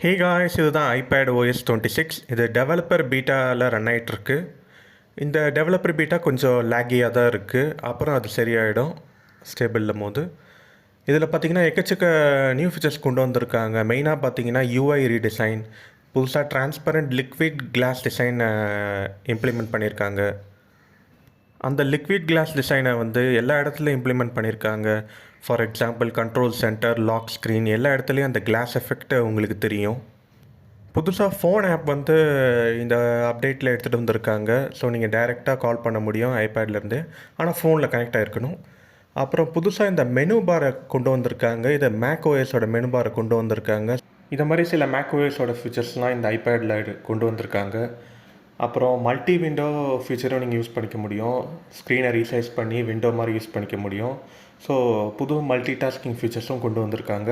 Hey guys, இதுதான் iPad OS 26. இது developer பீட்டாவில் run ஆகிட்டுருக்கு. இந்த டெவலப்பர் பீட்டா கொஞ்சம் லேகியாக தான் இருக்குது. அப்புறம் அது சரியாயிடும் ஸ்டேபிளில் போது. இதில் பார்த்தீங்கன்னா எக்கச்சக்க நியூ ஃபீச்சர்ஸ் கொண்டு வந்திருக்காங்க. மெயினாக பார்த்தீங்கன்னா யூஐ ரீடிசைன், புதுசாக transparent liquid glass design implement பண்ணியிருக்காங்க. அந்த லிக்விட் கிளாஸ் டிசைனை எல்லா இடத்துலையும் இம்ப்ளிமெண்ட் பண்ணியிருக்காங்க. For example control centre, lock screen, எல்லா இடத்துலையும் அந்த கிளாஸ் எஃபெக்ட் உங்களுக்கு தெரியும். புதுசாக ஃபோன் ஆப் இந்த அப்டேட்டில் எடுத்துகிட்டு வந்திருக்காங்க. ஸோ நீங்கள் டைரெக்டாக கால் பண்ண முடியும் ஐபேட்லேருந்து. ஆனால் ஃபோனில் கனெக்ட் ஆகிருக்கணும். அப்புறம் புதுசாக இந்த மெனு பாரை கொண்டு வந்திருக்காங்க. இதை மேக் ஓஎஸோட மெனு பாரை கொண்டு வந்திருக்காங்க. இதை மாதிரி சில மேக் ஓஎஸோட ஃபீச்சர்ஸ்லாம் இந்த ஐபேடில் கொண்டு வந்திருக்காங்க. அப்புறம் மல்டி விண்டோ ஃபீச்சரும் நீங்கள் யூஸ் பண்ணிக்க முடியும். ஸ்க்ரீனை ரீசைஸ் பண்ணி விண்டோ மாதிரி யூஸ் பண்ணிக்க முடியும். ஸோ புது மல்டி டாஸ்கிங் ஃபீச்சர்ஸும் கொண்டு வந்திருக்காங்க.